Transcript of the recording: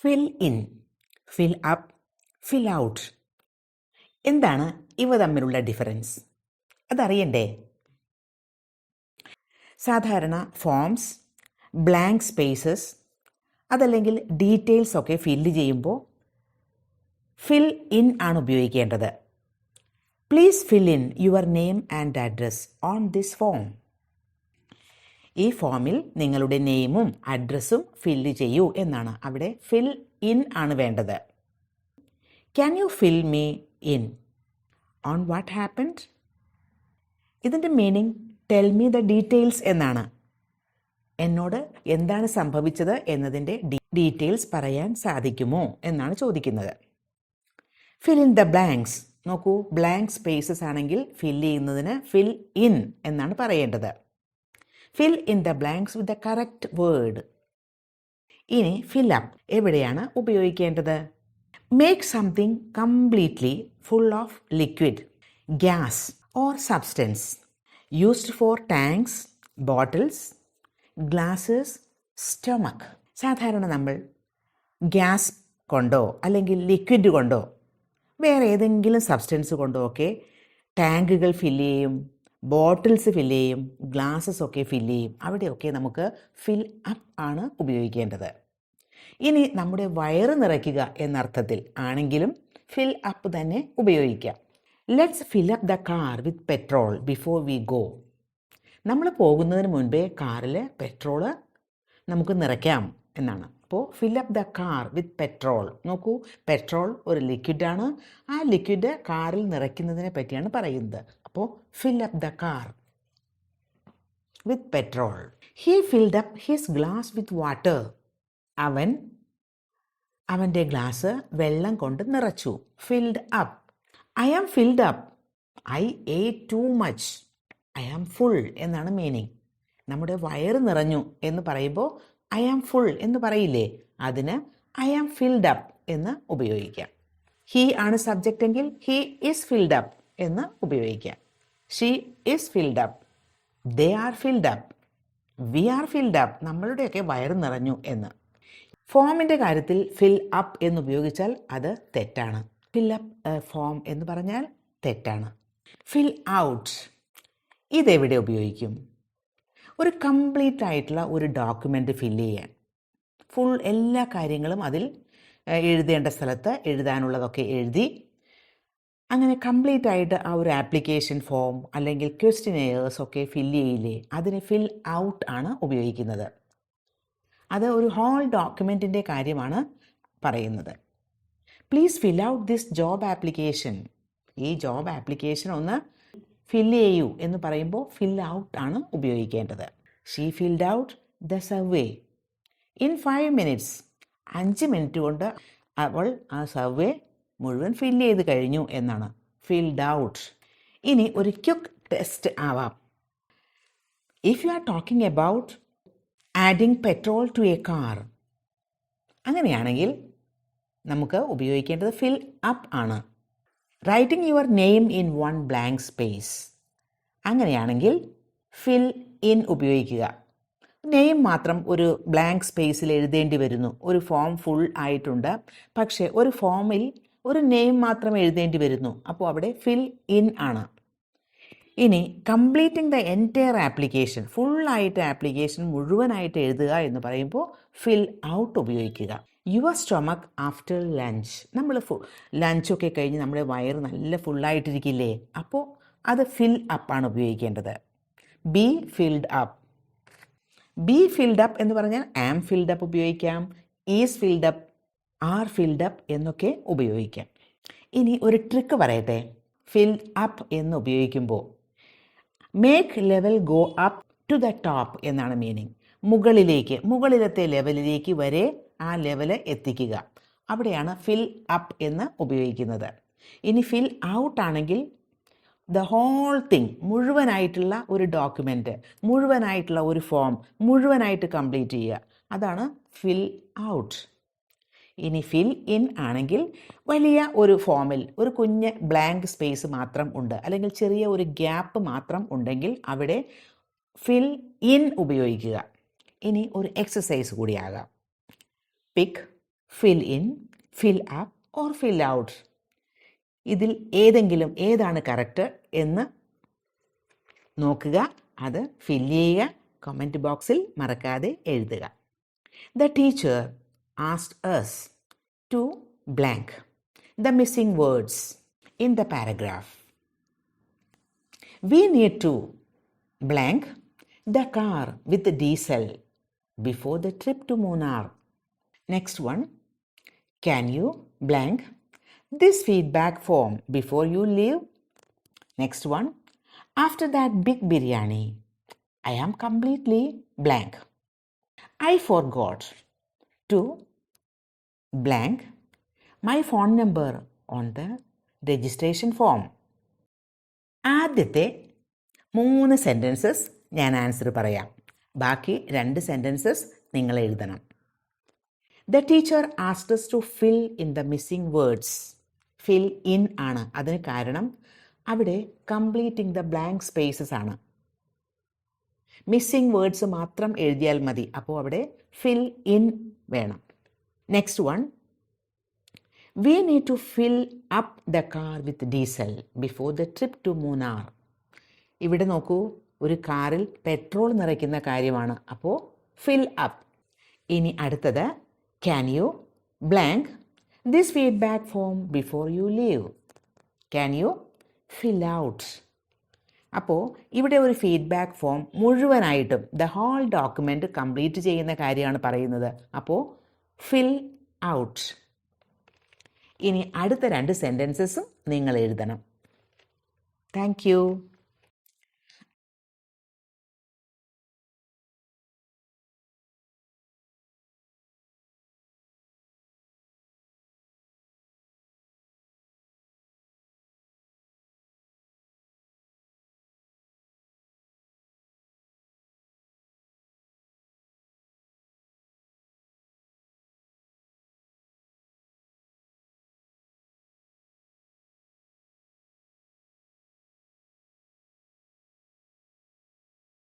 Fill in, fill up, fill out. എന്താണ് ഇവ തമ്മിലുള്ള ഡിഫറൻസ്? അതറിയണ്ടേ? സാധാരണ ഫോംസ്, ബ്ലാങ്ക് സ്പേസസ് അതല്ലെങ്കിൽ ഡീറ്റെയിൽസ് ഒക്കെ ഫില്ല് ചെയ്യുമ്പോൾ ഫിൽ ഇൻ ആണ് ഉപയോഗിക്കേണ്ടത്. Please fill in your name and address on this form. ഈ ഫോമിൽ നിങ്ങളുടെ നെയിമും അഡ്രസ്സും ഫില്ല് ചെയ്യൂ എന്നാണ്. അവിടെ ഫിൽ ഇൻ ആണ് വേണ്ടത്. Can you fill me in on what happened? ഇതിൻ്റെ meaning tell me the details എന്നാണ്. എന്നോട് എന്താണ് സംഭവിച്ചത് എന്നതിൻ്റെ ഡീറ്റെയിൽസ് പറയാൻ സാധിക്കുമോ എന്നാണ് ചോദിക്കുന്നത്. Fill in the blanks. നോക്കൂ, ബ്ലാങ്ക് സ്പേസസ് ആണെങ്കിൽ ഫില്ല് ചെയ്യുന്നതിന് ഫിൽ ഇൻ എന്നാണ് പറയേണ്ടത്. Fill in the blanks with the correct word. ഇനി ഫിൽ അപ്പ് എവിടെയാണ് ഉപയോഗിക്കേണ്ടത്? Make something completely full of liquid, gas or substance. Used for tanks, bottles, glasses, stomach. സാധാരണ നമ്മൾ ഗ്യാസ് കൊണ്ടോ അല്ലെങ്കിൽ ലിക്വിഡ് കൊണ്ടോ വേറെ ഏതെങ്കിലും സബ്സ്റ്റൻസ് കൊണ്ടോ ഒക്കെ ടാങ്കുകൾ ഫില്ല് ചെയ്യും, ബോട്ടിൽസ് ഫില്ല് ചെയ്യും, ഗ്ലാസസ് ഒക്കെ ഫില്ല് ചെയ്യും. അവിടെയൊക്കെ നമുക്ക് ഫിൽ അപ്പ് ആണ് ഉപയോഗിക്കേണ്ടത്. ഇനി നമ്മുടെ വയറ് നിറയ്ക്കുക എന്നർത്ഥത്തിൽ ആണെങ്കിലും ഫിൽ അപ്പ് തന്നെ ഉപയോഗിക്കാം. Let's fill up the car with petrol before we go. നമ്മൾ പോകുന്നതിന് മുൻപേ കാറിൽ പെട്രോള് നമുക്ക് നിറയ്ക്കാം എന്നാണ്. അപ്പോൾ fill up the car with petrol. നോക്കൂ, പെട്രോൾ ഒരു ലിക്വിഡാണ്. ആ ലിക്വിഡ് കാറിൽ നിറയ്ക്കുന്നതിനെ പറ്റിയാണ് പറയുന്നത്. അപ്പോൾ fill up the car with petrol. He filled up his glass with water. അവൻ്റെ ഗ്ലാസ് വെള്ളം കൊണ്ട് നിറച്ചു. Filled up. I am filled up. I ate too much. I am full എന്നാണ് മീനിങ്. നമ്മുടെ വയറ് നിറഞ്ഞു എന്ന് പറയുമ്പോൾ ഐ ആം ഫുൾ എന്ന് പറയില്ലേ, അതിന് ഐ ആം ഫിൽഡ് അപ്പ് എന്ന് ഉപയോഗിക്കാം. ഹീ ആണ് സബ്ജക്റ്റ് എങ്കിൽ ഹീ ഈസ് ഫിൽഡ് അപ്പ് എന്ന് ഉപയോഗിക്കാം. She is filled up. They are filled up. We are filled up. നമ്മളുടെയൊക്കെ വയറ് നിറഞ്ഞു എന്ന്. ഫോമിൻ്റെ കാര്യത്തിൽ ഫിൽ അപ്പ് എന്ന് ഉപയോഗിച്ചാൽ അത് തെറ്റാണ്. ഫിൽ അപ്പ് ഫോം എന്ന് പറഞ്ഞാൽ തെറ്റാണ്. ഫിൽ ഔട്ട് ഇതെവിടെ ഉപയോഗിക്കും? ഒരു കംപ്ലീറ്റ് ആയിട്ടുള്ള ഒരു ഡോക്യുമെൻ്റ് ഫില്ല് ചെയ്യാൻ, ഫുൾ എല്ലാ കാര്യങ്ങളും അതിൽ എഴുതേണ്ട സ്ഥലത്ത് എഴുതാനുള്ളതൊക്കെ എഴുതി അങ്ങനെ കംപ്ലീറ്റ് ആയിട്ട് ആ ഒരു ആപ്ലിക്കേഷൻ ഫോം അല്ലെങ്കിൽ ക്വസ്റ്റിനെയേഴ്സ് ഒക്കെ ഫില്ല് ചെയ്യില്ലേ, അതിന് ഫിൽ ഔട്ട് ആണ് ഉപയോഗിക്കുന്നത്. അത് ഒരു ഹോൾ ഡോക്യുമെൻറ്റിൻ്റെ കാര്യമാണ് പറയുന്നത്. Please fill out this job application. ഈ ജോബ് ആപ്ലിക്കേഷൻ ഒന്ന് ഫില്ല് ചെയ്യൂ എന്ന് പറയുമ്പോൾ ഫിൽ ഔട്ട് ആണ് ഉപയോഗിക്കേണ്ടത്. She filled out the survey in 5 minutes. 5 minute കൊണ്ട് അവൾ ആ സർവേ മുഴുവൻ ഫില്ല് ചെയ്ത് കഴിഞ്ഞു എന്നാണ് ഫിൽഡ് ഔട്ട്. ഇനി ഒരു ക്വിക്ക് ടെസ്റ്റ് ആവാം. If you are talking about adding petrol to a car, അങ്ങനെയാണെങ്കിൽ നമുക്ക് ഉപയോഗിക്കേണ്ടത് ഫിൽ അപ്പ് ആണ്. Writing your name in 1 blank space, അങ്ങനെയാണെങ്കിൽ ഫിൽ ഇൻ ഉപയോഗിക്കുക. നെയിം മാത്രം ഒരു ബ്ലാങ്ക് സ്പേസിൽ എഴുതേണ്ടി വരുന്നു. ഒരു ഫോം ഫുൾ ആയിട്ടുണ്ട്, പക്ഷേ ഒരു ഫോമിൽ ഒരു നെയിം മാത്രം എഴുതേണ്ടി വരുന്നു. അപ്പോൾ അവിടെ ഫിൽ ഇൻ ആണ്. ഇനി കംപ്ലീറ്റിംഗ് ദ എൻറ്റയർ ആപ്ലിക്കേഷൻ, ഫുള്ളായിട്ട് ആപ്ലിക്കേഷൻ മുഴുവനായിട്ട് എഴുതുക എന്ന് പറയുമ്പോൾ ഫിൽ ഔട്ട് ഉപയോഗിക്കുക. Your stomach after lunch. നമ്മൾ ലഞ്ചൊക്കെ കഴിഞ്ഞ് നമ്മുടെ വയറ് നല്ല ഫുള്ളായിട്ടിരിക്കില്ലേ, അപ്പോൾ അത് ഫിൽ അപ്പ് ആണ് ഉപയോഗിക്കേണ്ടത്. Be filled up. Be filled up എന്ന് പറഞ്ഞാൽ ആം ഫിൽഡ് അപ്പ് ഉപയോഗിക്കാം, is filled up, R filled up എന്നൊക്കെ ഉപയോഗിക്കാം. ഇനി ഒരു ട്രിക്ക് പറയട്ടെ. ഫിൽ അപ്പ് എന്ന് ഉപയോഗിക്കുമ്പോൾ make level go up to the top എന്നാണ് മീനിങ്. മുകളിലത്തെ ലെവലിലേക്ക് വരെ ആ ലെവല് എത്തിക്കുക. അവിടെയാണ് ഫിൽ അപ്പ് എന്ന് ഉപയോഗിക്കുന്നത്. ഇനി ഫിൽ ഔട്ട് ആണെങ്കിൽ ദ ഹോൾ തിങ്, മുഴുവനായിട്ടുള്ള ഒരു ഡോക്യുമെൻ്റ്, മുഴുവനായിട്ടുള്ള ഒരു ഫോം മുഴുവനായിട്ട് കംപ്ലീറ്റ് ചെയ്യുക. അതാണ് ഫിൽ ഔട്ട്. ഇനി ഫിൽ ഇൻ ആണെങ്കിൽ വലിയ ഒരു ഫോമിൽ ഒരു കുഞ്ഞ് ബ്ലാങ്ക് സ്പേസ് മാത്രം ഉണ്ട്, അല്ലെങ്കിൽ ചെറിയ ഒരു ഗ്യാപ്പ് മാത്രം ഉണ്ടെങ്കിൽ അവിടെ ഫിൽ ഇൻ ഉപയോഗിക്കുക. ഇനി ഒരു എക്സസൈസ് കൂടിയാകാം. Pick fill in, fill up or fill out. ഇതിൽ ഏതാണ് കറക്റ്റ് എന്ന് നോക്കുക, അത് ഫില്ല് ചെയ്യുക, കമൻറ്റ് ബോക്സിൽ മറക്കാതെ എഴുതുക. The teacher asked us to blank the missing words in the paragraph. We need to blank the car with the diesel before the trip to Munnar. Next one, can you blank this feedback form before you leave? Next one, after that big biryani, I am completely blank. I forgot to blank my phone number on the registration form. ആദ്യത്തെ 3 sentences ഞാൻ answer പറയാം, ബാക്കി 2 sentences നിങ്ങൾ എഴുതണം. The teacher asked us to fill in the missing words. Fill in ആണ്, അതിന് കാരണം അവിടെ completing the blank spaces ആണ്. മിസ്സിംഗ് വേർഡ്സ് മാത്രം എഴുതിയാൽ മതി, അപ്പോൾ അവിടെ fill in വേണം. Next one, we need to fill up the car with diesel before the trip to Munnar. ഇവിടെ നോക്കൂ, ഒരു കാറിൽ പെട്രോൾ നിറയ്ക്കുന്ന കാര്യമാണ്, അപ്പോൾ fill up. ഇനി അടുത്തത്, can you blank this feedback form before you leave? Can you fill out? അപ്പോൾ ഇവിടെ ഒരു ഫീഡ്ബാക്ക് ഫോം മുഴുവനായിട്ടും ദ ഹോൾ ഡോക്യുമെൻ്റ് കംപ്ലീറ്റ് ചെയ്യുന്ന കാര്യമാണ് പറയുന്നത്, അപ്പോൾ fill out. ഇനി അടുത്ത 2 സെൻറ്റൻസസും നിങ്ങൾ എഴുതണം. Thank you.